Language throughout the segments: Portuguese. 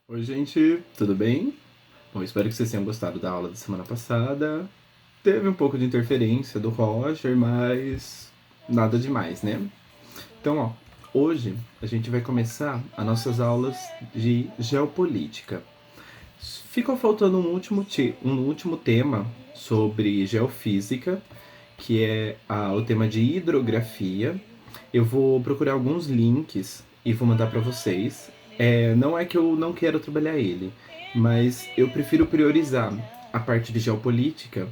Oi, gente, tudo bem? Bom, espero que vocês tenham gostado da aula da semana passada. Teve um pouco de interferência do Roger, mas nada demais, né? Então, hoje a gente vai começar as nossas aulas de geopolítica. Ficou faltando um último tema sobre geofísica, que é o tema de hidrografia. Eu vou procurar alguns links e vou mandar para vocês. Não é que eu não quero trabalhar ele, mas eu prefiro priorizar a parte de geopolítica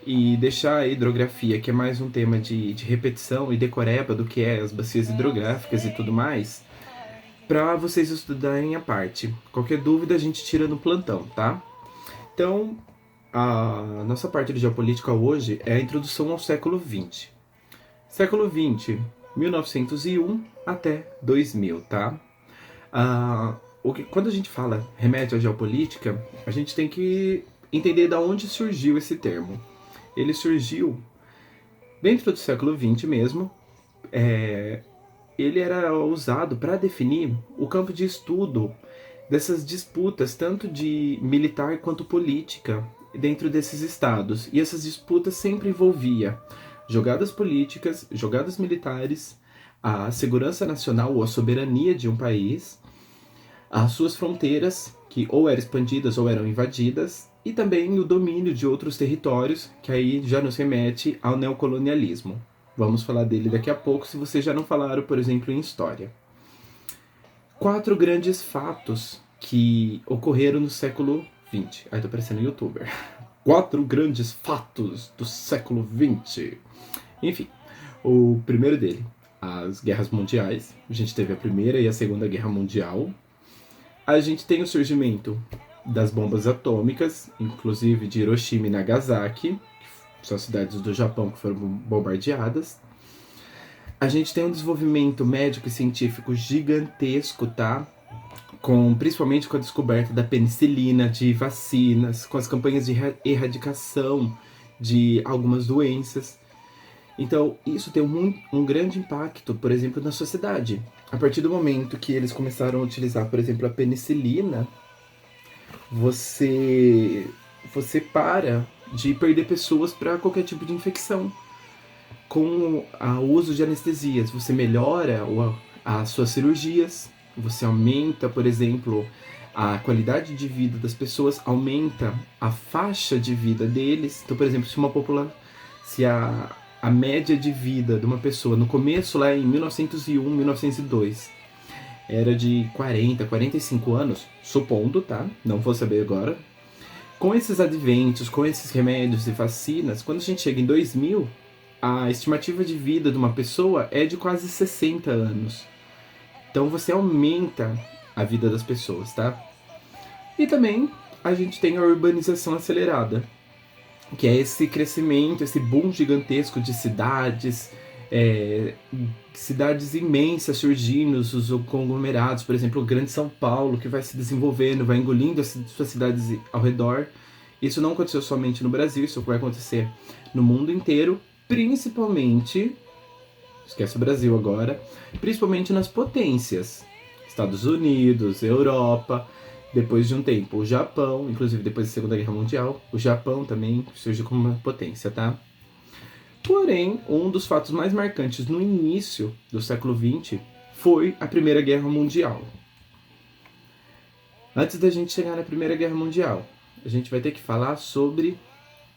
e deixar a hidrografia, que é mais um tema de repetição e decoreba do que é as bacias hidrográficas e tudo mais, para vocês estudarem a parte. Qualquer dúvida a gente tira no plantão, tá? Então, a nossa parte de geopolítica hoje é a introdução ao século XX. Século XX, 1901 até 2000, tá? Quando a gente fala remédio à geopolítica, a gente tem que entender de onde surgiu esse termo. Ele surgiu dentro do século XX mesmo. Ele era usado para definir o campo de estudo dessas disputas, tanto de militar quanto política, dentro desses estados. E essas disputas sempre envolvia jogadas políticas, jogadas militares, a segurança nacional ou a soberania de um país, as suas fronteiras, que ou eram expandidas ou eram invadidas, e também o domínio de outros territórios, que aí já nos remete ao neocolonialismo. Vamos falar dele daqui a pouco, se vocês já não falaram, por exemplo, em história. 4 grandes fatos que ocorreram no século XX. Ai, tô parecendo um youtuber. 4 grandes fatos do século XX. Enfim, o primeiro dele, as guerras mundiais. A gente teve a Primeira e a Segunda Guerra Mundial. A gente tem o surgimento das bombas atômicas, inclusive de Hiroshima e Nagasaki, que são cidades do Japão que foram bombardeadas. A gente tem um desenvolvimento médico e científico gigantesco, tá? Principalmente com a descoberta da penicilina, de vacinas, com as campanhas de erradicação de algumas doenças. Então, isso tem um grande impacto, por exemplo, na sociedade. A partir do momento que eles começaram a utilizar, por exemplo, a penicilina, você para de perder pessoas para qualquer tipo de infecção. Com o uso de anestesias, você melhora as suas cirurgias, você aumenta, por exemplo, a qualidade de vida das pessoas, aumenta a faixa de vida deles. Então, por exemplo, se a média de vida de uma pessoa no começo, lá em 1901, 1902, era de 40, 45 anos, supondo, tá? Não vou saber agora. Com esses adventos, com esses remédios e vacinas, quando a gente chega em 2000, a estimativa de vida de uma pessoa é de quase 60 anos. Então você aumenta a vida das pessoas, tá? E também a gente tem a urbanização acelerada, que é esse crescimento, esse boom gigantesco de cidades imensas surgindo, os conglomerados, por exemplo, o Grande São Paulo, que vai se desenvolvendo, vai engolindo as suas cidades ao redor. Isso não aconteceu somente no Brasil, isso vai acontecer no mundo inteiro, principalmente, esquece o Brasil agora, principalmente nas potências, Estados Unidos, Europa, depois de um tempo o Japão, inclusive depois da Segunda Guerra Mundial, o Japão também surgiu como uma potência, tá? Porém, um dos fatos mais marcantes no início do século XX foi a Primeira Guerra Mundial. Antes da gente chegar na Primeira Guerra Mundial, a gente vai ter que falar sobre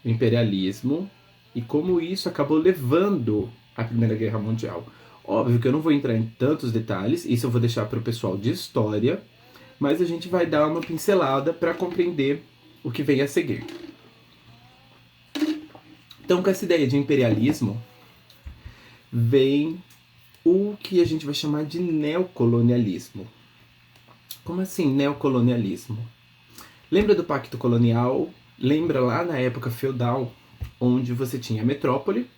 o imperialismo e como isso acabou levando à Primeira Guerra Mundial. Óbvio que eu não vou entrar em tantos detalhes, isso eu vou deixar para o pessoal de história, mas a gente vai dar uma pincelada para compreender o que vem a seguir. Então, com essa ideia de imperialismo, vem o que a gente vai chamar de neocolonialismo. Como assim neocolonialismo? Lembra do Pacto Colonial? Lembra lá na época feudal, onde você tinha a metrópole,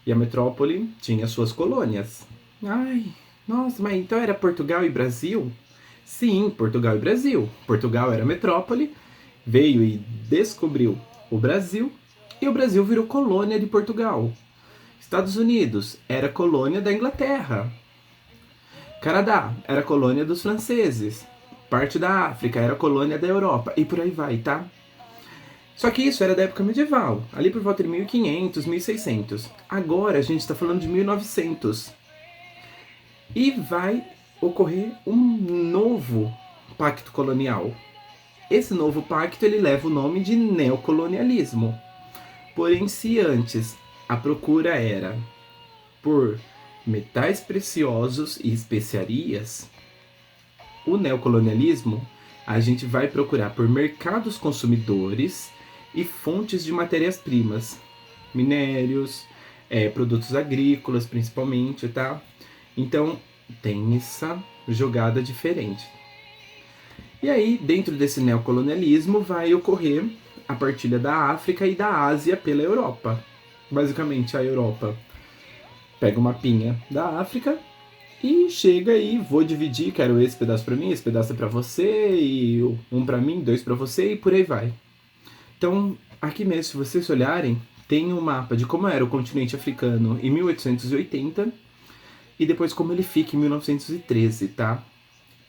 e a metrópole tinha suas colônias. Ai, nossa, mas então era Portugal e Brasil? Sim, Portugal e Brasil. Portugal era a metrópole, veio e descobriu o Brasil, e o Brasil virou colônia de Portugal. Estados Unidos era colônia da Inglaterra. Canadá era colônia dos franceses. parte da África, era colônia da Europa, e por aí vai, tá? Só que isso era da época medieval, ali por volta de 1500, 1600. Agora a gente está falando de 1900. E vai ocorrer um novo pacto colonial. Esse novo pacto ele leva o nome de neocolonialismo. Porém, se antes a procura era por metais preciosos e especiarias, o neocolonialismo a gente vai procurar por mercados consumidores e fontes de matérias-primas, minérios, produtos agrícolas principalmente, tá? Então tem essa jogada diferente. E aí, dentro desse neocolonialismo, vai ocorrer a partilha da África e da Ásia pela Europa. Basicamente, a Europa pega uma pinha da África e chega e vou dividir, quero esse pedaço para mim, esse pedaço é para você, e um para mim, dois para você, e por aí vai. Então, aqui mesmo, se vocês olharem, tem um mapa de como era o continente africano em 1880 e depois como ele fica em 1913, tá?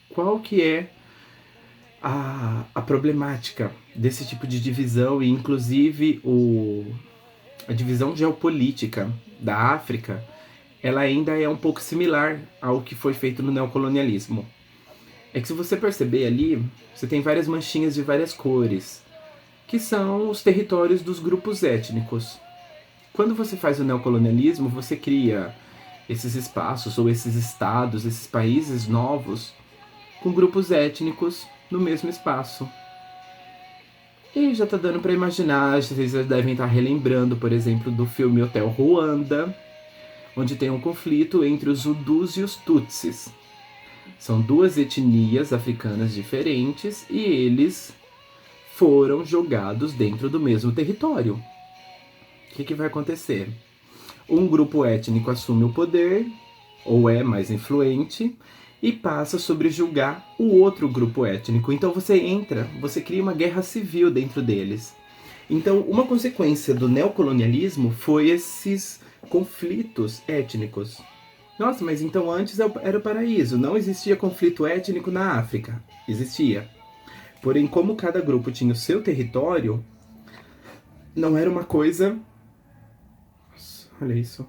Qual que é a problemática desse tipo de divisão e inclusive a divisão geopolítica da África, ela ainda é um pouco similar ao que foi feito no neocolonialismo. É que se você perceber ali, você tem várias manchinhas de várias cores, que são os territórios dos grupos étnicos. Quando você faz o neocolonialismo, você cria esses espaços ou esses estados, esses países novos, com grupos étnicos no mesmo espaço. E já tá dando para imaginar, vocês já devem estar relembrando, por exemplo, do filme Hotel Ruanda, onde tem um conflito entre os Hudus e os Tutsis. São duas etnias africanas diferentes e eles foram jogados dentro do mesmo território. O que vai acontecer? Um grupo étnico assume o poder, ou é mais influente, e passa a sobrejugar o outro grupo étnico. Então você cria uma guerra civil dentro deles. Então, uma consequência do neocolonialismo foi esses conflitos étnicos. Nossa, mas então antes era o paraíso, não existia conflito étnico na África. Existia. Porém, como cada grupo tinha o seu território, não era uma coisa... Nossa, olha isso.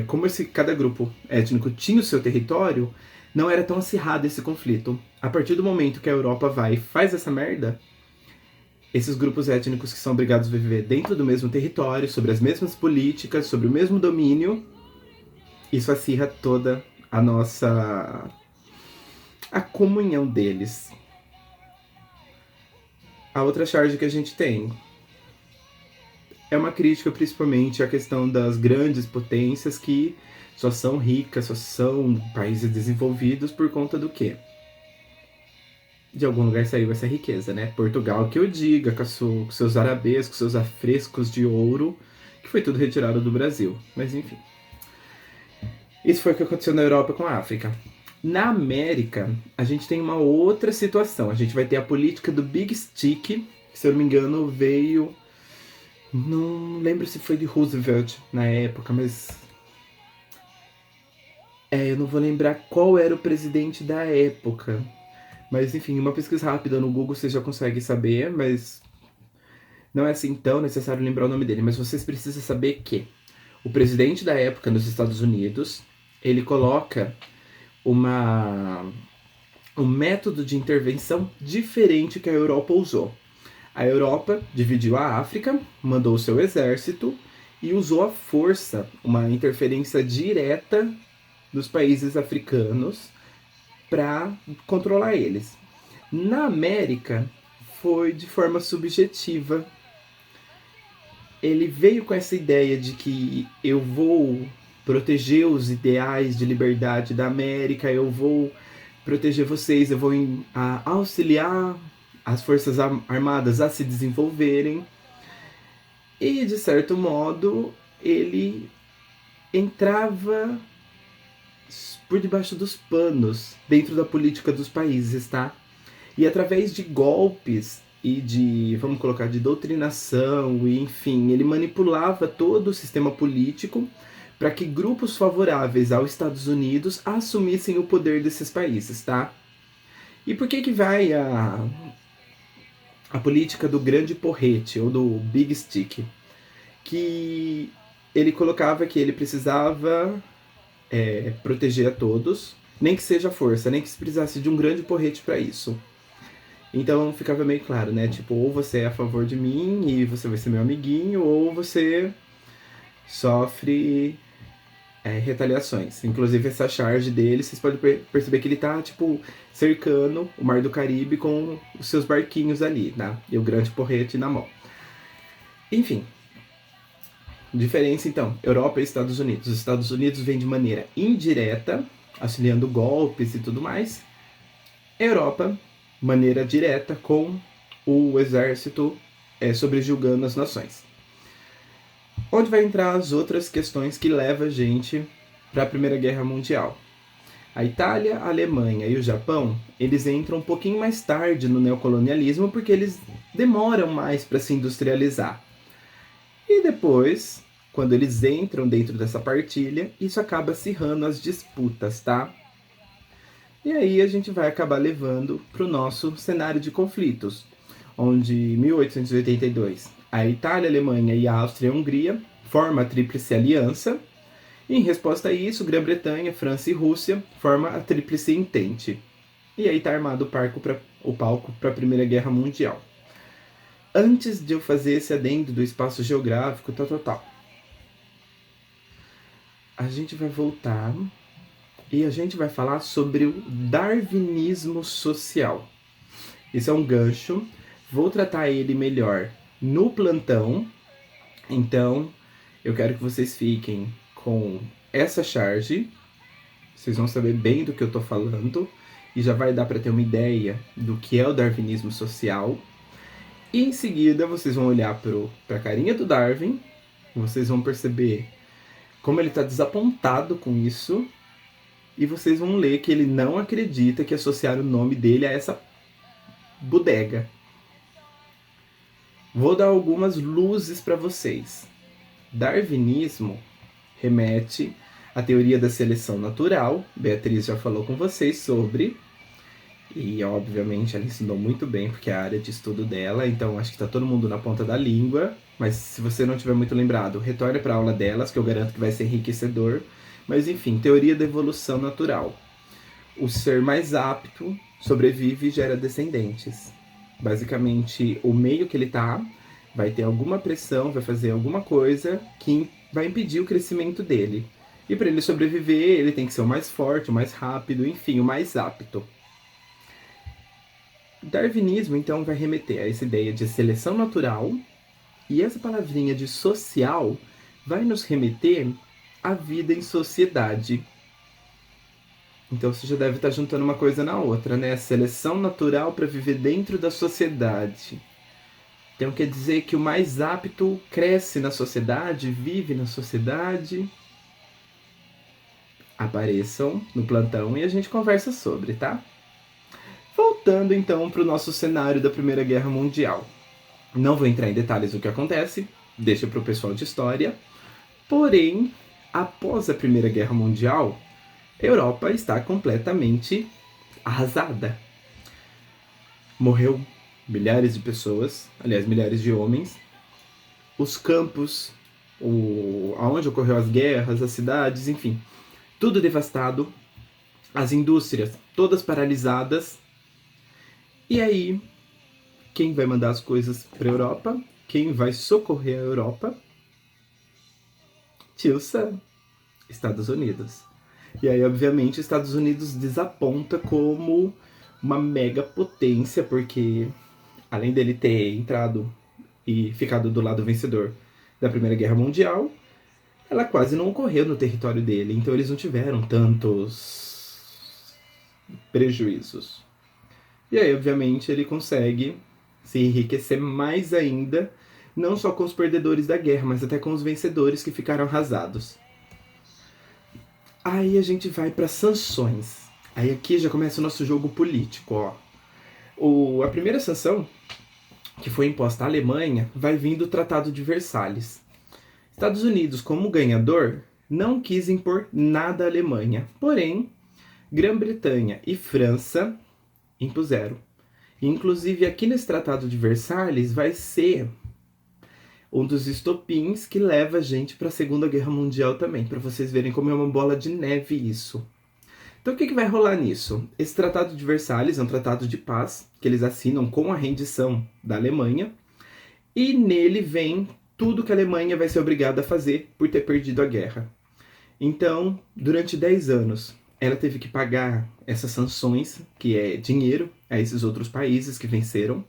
Como cada grupo étnico tinha o seu território, não era tão acirrado esse conflito. A partir do momento que a Europa vai e faz essa merda, esses grupos étnicos que são obrigados a viver dentro do mesmo território, sobre as mesmas políticas, sobre o mesmo domínio, isso acirra toda a comunhão deles. A outra charge que a gente tem é uma crítica principalmente à questão das grandes potências que só são ricas, só são países desenvolvidos por conta do quê? De algum lugar saiu essa riqueza, né? Portugal, que eu diga, com seus arabescos, seus afrescos de ouro, que foi tudo retirado do Brasil. Mas enfim. Isso foi o que aconteceu na Europa com a África. Na América, a gente tem uma outra situação. A gente vai ter a política do Big Stick, que, se eu não me engano, veio... Não lembro se foi de Roosevelt na época, mas... eu não vou lembrar qual era o presidente da época. Mas, enfim, uma pesquisa rápida no Google você já consegue saber, mas... Não é assim tão necessário lembrar o nome dele, mas vocês precisam saber que o presidente da época nos Estados Unidos, ele coloca um método de intervenção diferente que a Europa usou. A Europa dividiu a África, mandou o seu exército e usou a força, uma interferência direta dos países africanos para controlar eles. Na América, foi de forma subjetiva. Ele veio com essa ideia de que eu vou proteger os ideais de liberdade da América, eu vou proteger vocês, eu vou auxiliar as forças armadas a se desenvolverem. E, de certo modo, ele entrava por debaixo dos panos dentro da política dos países, tá? E através de golpes e de, vamos colocar, de doutrinação, e enfim, ele manipulava todo o sistema político para que grupos favoráveis aos Estados Unidos assumissem o poder desses países, tá? E por que vai a política do grande porrete, ou do Big Stick? Que ele colocava que ele precisava proteger a todos, nem que seja força, nem que se precisasse de um grande porrete para isso. Então ficava meio claro, né? Tipo, ou você é a favor de mim e você vai ser meu amiguinho, ou você sofre retaliações. Inclusive essa charge dele, vocês podem perceber que ele tá, tipo, cercando o Mar do Caribe com os seus barquinhos ali, né? E o grande porrete na mão. Enfim. Diferença, então, Europa e Estados Unidos. Os Estados Unidos vêm de maneira indireta, auxiliando golpes e tudo mais. Europa, maneira direta, com o exército sobrejugando as nações. Onde vai entrar as outras questões que levam a gente para a Primeira Guerra Mundial. A Itália, a Alemanha e o Japão, eles entram um pouquinho mais tarde no neocolonialismo porque eles demoram mais para se industrializar. E depois, quando eles entram dentro dessa partilha, isso acaba acirrando as disputas, tá? E aí a gente vai acabar levando para o nosso cenário de conflitos, onde em 1882 a Itália, a Alemanha e a Áustria-Hungria formam a Tríplice Aliança, e em resposta a isso, Grã-Bretanha, França e Rússia formam a Tríplice Entente. E aí está armado o palco para a Primeira Guerra Mundial. Antes de eu fazer esse adendo do espaço geográfico, a gente vai voltar e a gente vai falar sobre o darwinismo social. Esse é um gancho, vou tratar ele melhor no plantão, então eu quero que vocês fiquem com essa charge, vocês vão saber bem do que eu tô falando, e já vai dar para ter uma ideia do que é o darwinismo social. E em seguida vocês vão olhar para a carinha do Darwin, vocês vão perceber como ele está desapontado com isso, e vocês vão ler que ele não acredita que associaram o nome dele a essa bodega. Vou dar algumas luzes para vocês. Darwinismo remete à teoria da seleção natural. Beatriz já falou com vocês sobre, e obviamente ela ensinou muito bem, porque é a área de estudo dela, então acho que está todo mundo na ponta da língua. Mas se você não tiver muito lembrado, retorne para a aula delas, que eu garanto que vai ser enriquecedor. Mas enfim, teoria da evolução natural. O ser mais apto sobrevive e gera descendentes. Basicamente, o meio que ele tá vai ter alguma pressão, vai fazer alguma coisa que vai impedir o crescimento dele. E para ele sobreviver, ele tem que ser o mais forte, o mais rápido, enfim, o mais apto. O darwinismo, então, vai remeter a essa ideia de seleção natural, e essa palavrinha de social vai nos remeter à vida em sociedade. Então você já deve estar juntando uma coisa na outra, né? Seleção natural para viver dentro da sociedade. Então quer dizer que o mais apto cresce na sociedade, vive na sociedade. Apareçam no plantão e a gente conversa sobre, tá? Voltando então para o nosso cenário da Primeira Guerra Mundial. Não vou entrar em detalhes do que acontece, deixa para o pessoal de história. Porém, após a Primeira Guerra Mundial, a Europa está completamente arrasada. Morreu milhares de pessoas, aliás, milhares de homens. Os campos, onde ocorreu as guerras, as cidades, enfim, tudo devastado. As indústrias todas paralisadas. E aí, quem vai mandar as coisas para a Europa? Quem vai socorrer a Europa? Tio Sam, Estados Unidos. E aí, obviamente, os Estados Unidos desaponta como uma mega potência, porque além dele ter entrado e ficado do lado vencedor da Primeira Guerra Mundial, ela quase não ocorreu no território dele, então eles não tiveram tantos prejuízos. E aí, obviamente, ele consegue se enriquecer mais ainda, não só com os perdedores da guerra, mas até com os vencedores que ficaram arrasados. Aí a gente vai para sanções. Aí aqui já começa o nosso jogo político, ó. A primeira sanção que foi imposta à Alemanha vai vir do Tratado de Versalhes. Estados Unidos, como ganhador, não quis impor nada à Alemanha. Porém, Grã-Bretanha e França impuseram. Inclusive, aqui nesse Tratado de Versalhes vai ser um dos estopins que leva a gente para a Segunda Guerra Mundial também, para vocês verem como é uma bola de neve isso. Então o que vai rolar nisso? Esse Tratado de Versalhes é um tratado de paz que eles assinam com a rendição da Alemanha, e nele vem tudo que a Alemanha vai ser obrigada a fazer por ter perdido a guerra. Então, durante 10 anos, ela teve que pagar essas sanções, que é dinheiro, a esses outros países que venceram.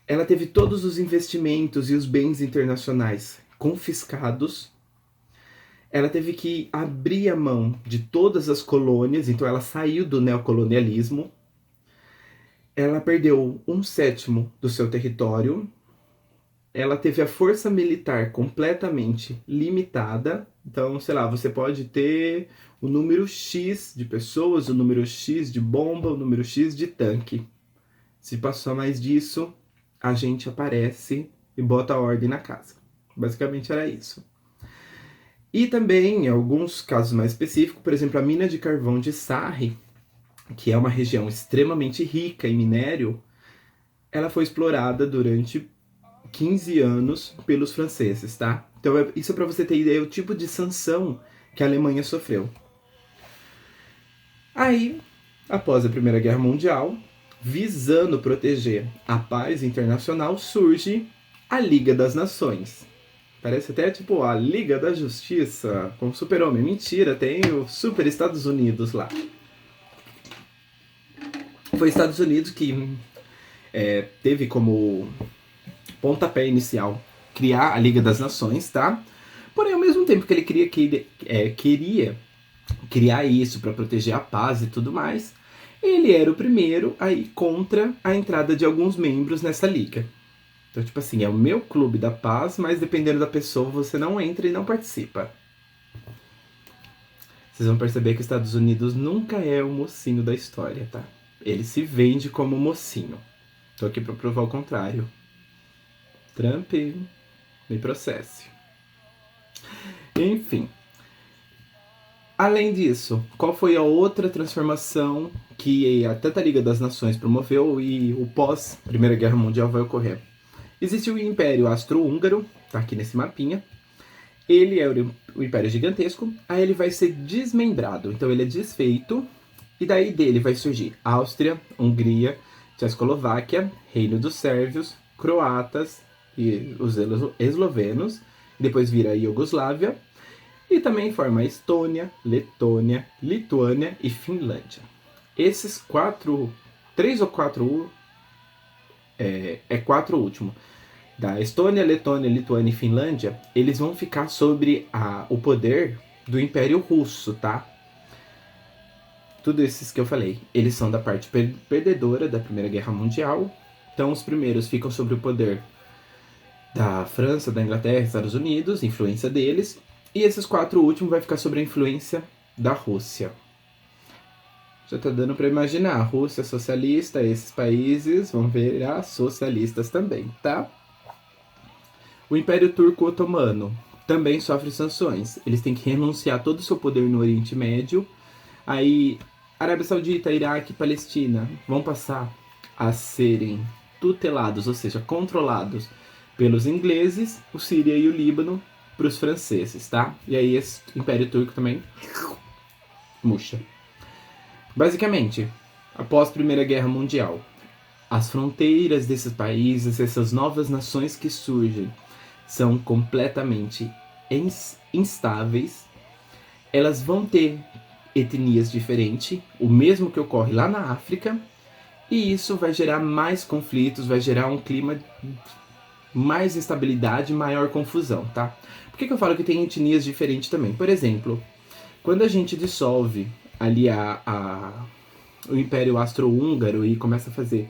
Ela teve todos os investimentos e os bens internacionais confiscados. Ela teve que abrir a mão de todas as colônias, então ela saiu do neocolonialismo. Ela perdeu 1/7 do seu território. Ela teve a força militar completamente limitada. Então, sei lá, você pode ter o número X de pessoas, o número X de bomba, o número X de tanque. Se passar mais disso, a gente aparece e bota a ordem na casa. Basicamente era isso. E também, em alguns casos mais específicos, por exemplo, a mina de carvão de Sarre, que é uma região extremamente rica em minério, ela foi explorada durante 15 anos pelos franceses, tá? Então isso é para você ter ideia do tipo de sanção que a Alemanha sofreu. Aí, após a Primeira Guerra Mundial, visando proteger a paz internacional, surge a Liga das Nações. Parece até tipo a Liga da Justiça com o Super-Homem. Mentira, tem o Super Estados Unidos lá. Foi Estados Unidos que teve como pontapé inicial criar a Liga das Nações, tá? Porém, ao mesmo tempo que ele queria criar isso para proteger a paz e tudo mais, ele era o primeiro a ir contra a entrada de alguns membros nessa liga. Então, tipo assim, é o meu clube da paz, mas dependendo da pessoa, você não entra e não participa. Vocês vão perceber que os Estados Unidos nunca é o mocinho da história, tá? Ele se vende como mocinho. Tô aqui para provar o contrário. Trump, me processe. Enfim. Além disso, qual foi a outra transformação que a Teta Liga das Nações promoveu e o pós-Primeira Guerra Mundial vai ocorrer? Existe o Império Austro-Húngaro, tá aqui nesse mapinha. Ele é o Império Gigantesco, aí ele vai ser desmembrado, então ele é desfeito, e daí dele vai surgir Áustria, Hungria, Tchecoslováquia, Reino dos Sérvios, Croatas e os eslovenos, e depois vira a Iugoslávia, e também forma Estônia, Letônia, Lituânia e Finlândia. Esses quatro últimos, da Estônia, Letônia, Lituânia e Finlândia, eles vão ficar sobre o poder do Império Russo, tá? Tudo esses que eu falei, eles são da parte perdedora da Primeira Guerra Mundial. Então os primeiros ficam sobre o poder da França, da Inglaterra, Estados Unidos, influência deles. E esses 4 últimos vai ficar sob a influência da Rússia. Já tá dando para imaginar, a Rússia socialista, esses países vão virar socialistas também, tá? O Império Turco-Otomano também sofre sanções. Eles têm que renunciar todo o seu poder no Oriente Médio. Aí, Arábia Saudita, Iraque e Palestina vão passar a serem tutelados, ou seja, controlados pelos ingleses, o Síria e o Líbano para os franceses, tá? E aí esse Império Turco também murcha. Basicamente, após a Primeira Guerra Mundial, as fronteiras desses países, essas novas nações que surgem, são completamente instáveis. Elas vão ter etnias diferentes, o mesmo que ocorre lá na África, e isso vai gerar mais conflitos, vai gerar um clima mais instabilidade, maior confusão, tá? Por que eu falo que tem etnias diferentes também? Por exemplo, quando a gente dissolve ali o Império Austro-Húngaro e começa a fazer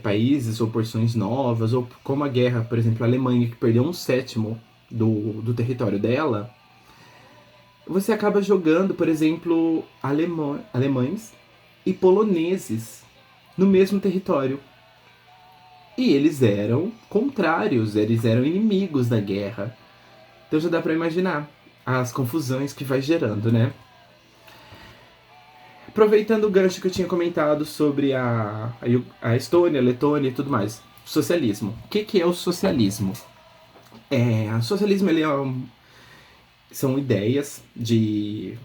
países ou porções novas, ou como a guerra, por exemplo, a Alemanha, que perdeu 1/7 do território dela, você acaba jogando, por exemplo, alemães e poloneses no mesmo território. E eles eram contrários, eles eram inimigos da guerra. Então já dá pra imaginar as confusões que vai gerando, né? aproveitando o gancho que eu tinha comentado sobre a Estônia, a Letônia e tudo mais. Socialismo. O que é o socialismo? O socialismo são ideias de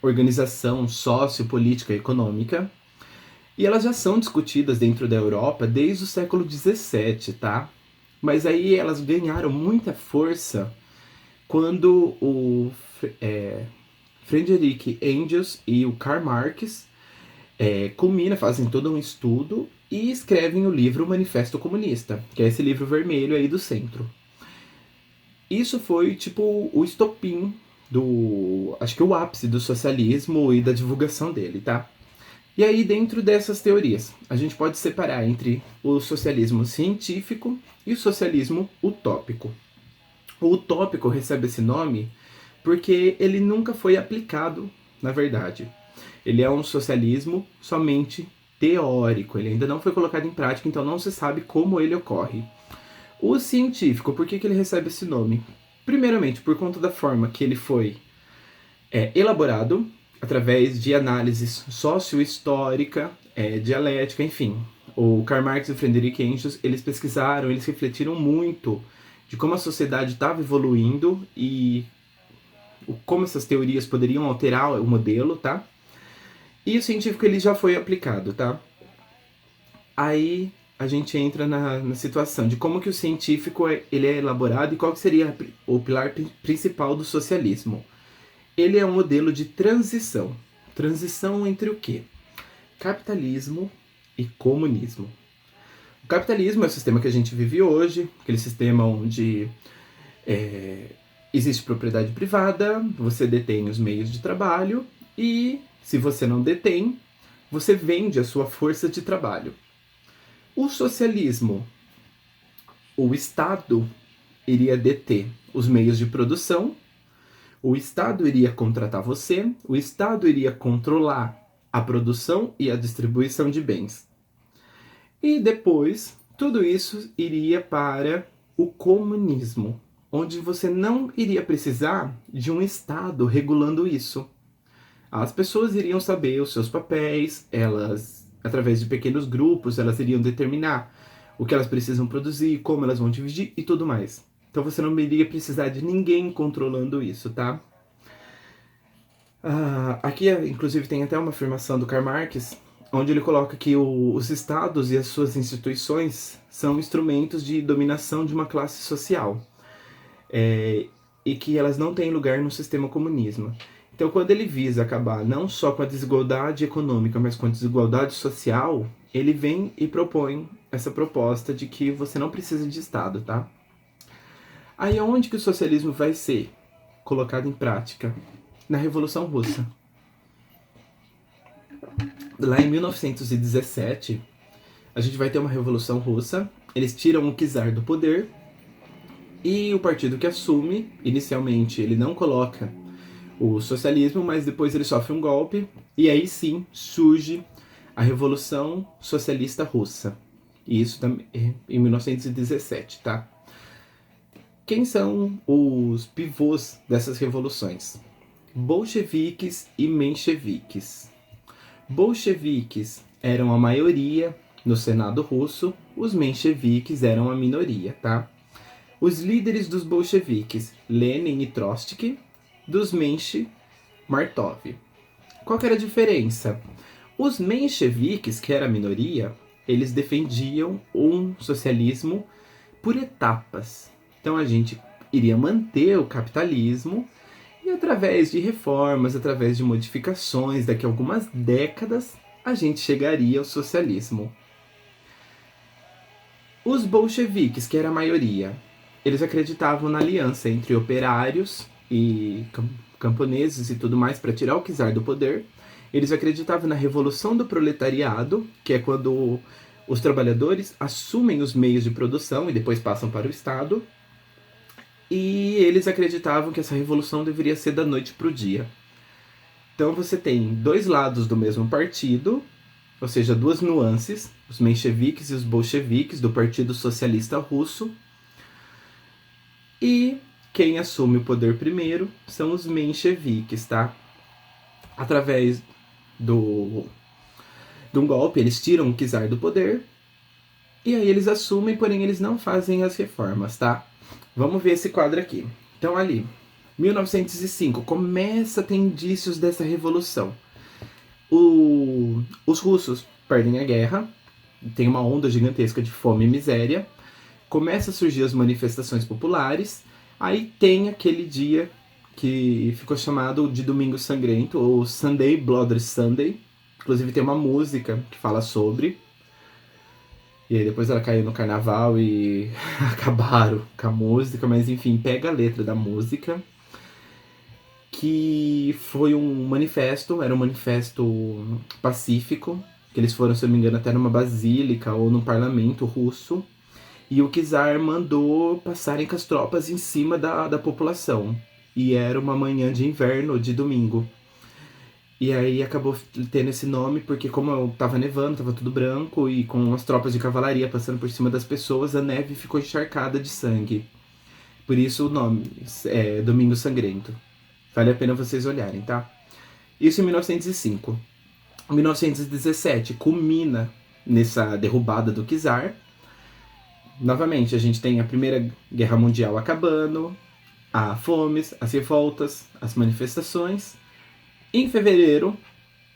organização sociopolítica e econômica, e elas já são discutidas dentro da Europa desde o século XVII, tá? Mas aí elas ganharam muita força quando o Friedrich Engels e o Karl Marx fazem todo um estudo e escrevem o livro Manifesto Comunista, que é esse livro vermelho aí do centro. Isso foi tipo o estopim acho que o ápice do socialismo e da divulgação dele, tá? E aí, dentro dessas teorias, a gente pode separar entre o socialismo científico e o socialismo utópico. O utópico recebe esse nome porque ele nunca foi aplicado, na verdade. Ele é um socialismo somente teórico, ele ainda não foi colocado em prática, então não se sabe como ele ocorre. O científico, por que ele recebe esse nome? Primeiramente, por conta da forma que ele foi elaborado, através de análises socio-histórica, dialética, enfim. O Karl Marx e o Friedrich Engels, eles pesquisaram, eles refletiram muito de como a sociedade estava evoluindo e como essas teorias poderiam alterar o modelo, tá? E o científico ele já foi aplicado, tá? Aí a gente entra na situação de como que o científico ele é elaborado e qual que seria o pilar principal do socialismo. Ele é um modelo de transição. Transição entre o quê? Capitalismo e comunismo. O capitalismo é o sistema que a gente vive hoje, aquele sistema onde existe propriedade privada, você detém os meios de trabalho e, se você não detém, você vende a sua força de trabalho. O socialismo, o Estado iria deter os meios de produção, o Estado iria contratar você, o Estado iria controlar a produção e a distribuição de bens. E depois, tudo isso iria para o comunismo, onde você não iria precisar de um Estado regulando isso. As pessoas iriam saber os seus papéis, elas, através de pequenos grupos, elas iriam determinar o que elas precisam produzir, como elas vão dividir e tudo mais. Então você não iria precisar de ninguém controlando isso, tá? Aqui, inclusive, tem até uma afirmação do Karl Marx, onde ele coloca que os estados e as suas instituições são instrumentos de dominação de uma classe social, e que elas não têm lugar no sistema comunismo. Então, quando ele visa acabar não só com a desigualdade econômica, mas com a desigualdade social, ele vem e propõe essa proposta de que você não precisa de Estado, tá? Aí, aonde que o socialismo vai ser colocado em prática? Na Revolução Russa. Lá em 1917, a gente vai ter uma Revolução Russa, eles tiram o czar do poder, e o partido que assume, inicialmente, ele não coloca o socialismo, mas depois ele sofre um golpe, e aí sim surge a Revolução Socialista Russa. E isso também em 1917, tá? Quem são os pivôs dessas revoluções? Bolcheviques e mencheviques. Bolcheviques eram a maioria no Senado russo, os mencheviques eram a minoria, tá? Os líderes dos bolcheviques, Lenin e Trotsky, dos Menche, Martov. Qual que era a diferença? Os mencheviques, que era a minoria, eles defendiam um socialismo por etapas. Então a gente iria manter o capitalismo e através de reformas, através de modificações, daqui a algumas décadas, a gente chegaria ao socialismo. Os bolcheviques, que era a maioria, eles acreditavam na aliança entre operários e camponeses e tudo mais para tirar o czar do poder. Eles acreditavam na revolução do proletariado, que é quando os trabalhadores assumem os meios de produção e depois passam para o Estado. E eles acreditavam que essa revolução deveria ser da noite para o dia. Então você tem dois lados do mesmo partido, ou seja, duas nuances, os mencheviques e os bolcheviques do Partido Socialista Russo. E quem assume o poder primeiro são os mencheviques, tá? Através de um golpe, eles tiram o czar do poder, e aí eles assumem, porém eles não fazem as reformas, tá? Vamos ver esse quadro aqui. Então ali, 1905, começa a ter indícios dessa revolução. Os russos perdem a guerra, tem uma onda gigantesca de fome e miséria, começa a surgir as manifestações populares, aí tem aquele dia que ficou chamado de Domingo Sangrento, ou Sunday, Bloody Sunday. Inclusive tem uma música que fala sobre. E aí depois ela caiu no carnaval e acabaram com a música, mas enfim, pega a letra da música. Que foi um manifesto, era um manifesto pacífico, que eles foram, se eu não me engano, até numa basílica ou num parlamento russo. E o czar mandou passarem com as tropas em cima da população. E era uma manhã de inverno, de domingo. E aí acabou tendo esse nome, porque como tava nevando, tava tudo branco, e com as tropas de cavalaria passando por cima das pessoas, a neve ficou encharcada de sangue. Por isso o nome é Domingo Sangrento. Vale a pena vocês olharem, tá? Isso em 1905. Em 1917, culmina nessa derrubada do czar. Novamente, a gente tem a Primeira Guerra Mundial acabando, a fomes, as revoltas, as manifestações. Em fevereiro,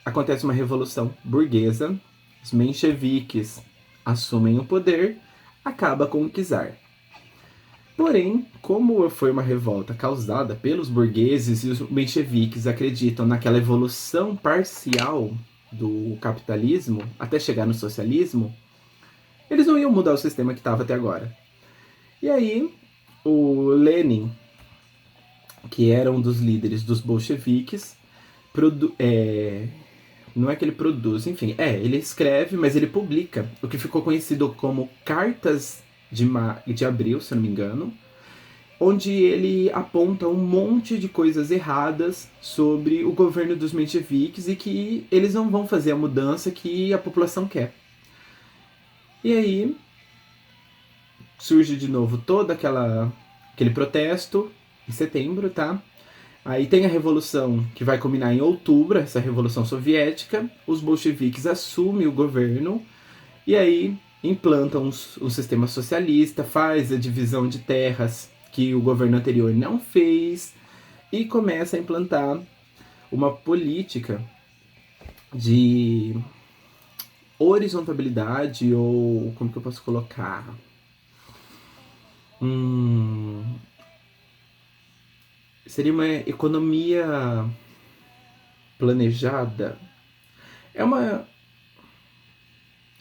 acontece uma revolução burguesa, os mencheviques assumem o poder, acaba com o czar. Porém, como foi uma revolta causada pelos burgueses e os mencheviques acreditam naquela evolução parcial do capitalismo até chegar no socialismo, eles não iam mudar o sistema que estava até agora. E aí, o Lenin, que era um dos líderes dos bolcheviques, não é que ele produz, enfim, ele escreve, mas ele publica o que ficou conhecido como Cartas de Abril, se eu não me engano, onde ele aponta um monte de coisas erradas sobre o governo dos mencheviques e que eles não vão fazer a mudança que a população quer. E aí surge de novo todo aquele protesto em setembro, tá? Aí tem a revolução que vai culminar em outubro, essa revolução soviética. Os bolcheviques assumem o governo e aí implantam um sistema socialista, faz a divisão de terras que o governo anterior não fez e começa a implantar uma política de horizontabilidade, ou como que eu posso colocar? Seria uma economia planejada.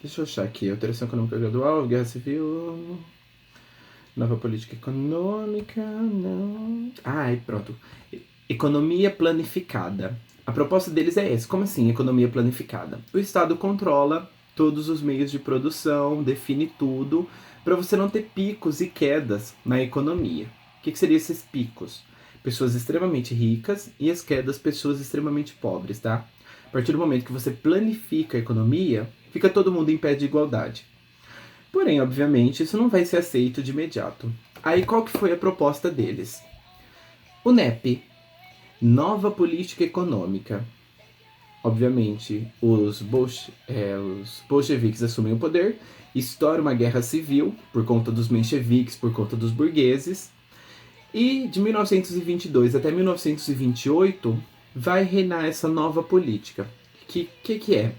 Deixa eu achar aqui. Alteração econômica gradual, guerra civil, nova política econômica, não. Pronto. Economia planificada. A proposta deles é essa. Como assim, economia planificada? O Estado controla todos os meios de produção, define tudo, para você não ter picos e quedas na economia. O que seriam esses picos? Pessoas extremamente ricas e as quedas, pessoas extremamente pobres, tá? A partir do momento que você planifica a economia, fica todo mundo em pé de igualdade. Porém, obviamente, isso não vai ser aceito de imediato. Aí qual que foi a proposta deles? O NEP, Nova Política Econômica. Obviamente, os bolcheviques assumem o poder, estoura uma guerra civil por conta dos mencheviques, por conta dos burgueses, e de 1922 até 1928 vai reinar essa nova política. Que é?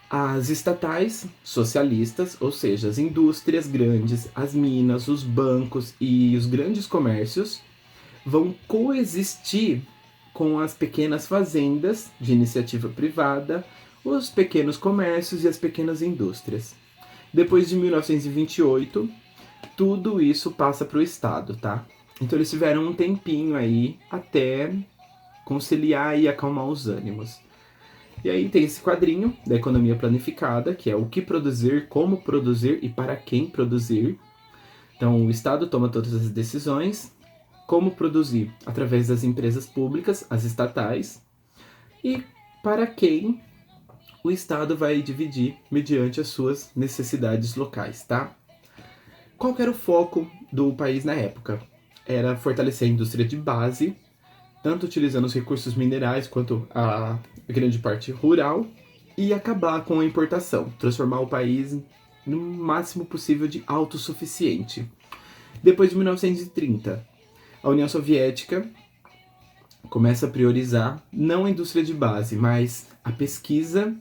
As estatais socialistas, ou seja, as indústrias grandes, as minas, os bancos e os grandes comércios vão coexistir com as pequenas fazendas de iniciativa privada, os pequenos comércios e as pequenas indústrias. Depois de 1928, tudo isso passa para o Estado, tá? Então eles tiveram um tempinho aí até conciliar e acalmar os ânimos. E aí tem esse quadrinho da economia planificada, que é o que produzir, como produzir e para quem produzir. Então o Estado toma todas as decisões. Como produzir? Através das empresas públicas, as estatais. E para quem o Estado vai dividir mediante as suas necessidades locais, tá? Qual que era o foco do país na época? Era fortalecer a indústria de base. tanto utilizando os recursos minerais quanto a grande parte rural, e acabar com a importação, transformar o país no máximo possível de autossuficiente. Depois de 1930, a União Soviética começa a priorizar não a indústria de base, mas a pesquisa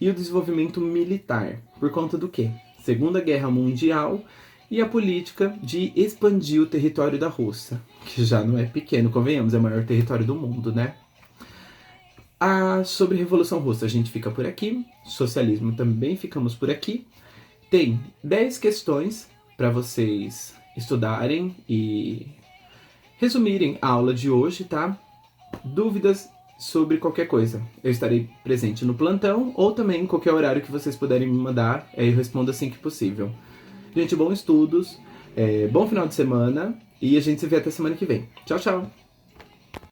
e o desenvolvimento militar. Por conta do quê? Segunda Guerra Mundial e a política de expandir o território da Rússia, que já não é pequeno, convenhamos, é o maior território do mundo, né? Sobre Revolução Russa a gente fica por aqui, socialismo também ficamos por aqui. Tem 10 questões para vocês estudarem e resumirem a aula de hoje, tá? Dúvidas sobre qualquer coisa, eu estarei presente no plantão ou também em qualquer horário que vocês puderem me mandar, eu respondo assim que possível. Gente, bons estudos, bom final de semana e a gente se vê até semana que vem. Tchau, tchau!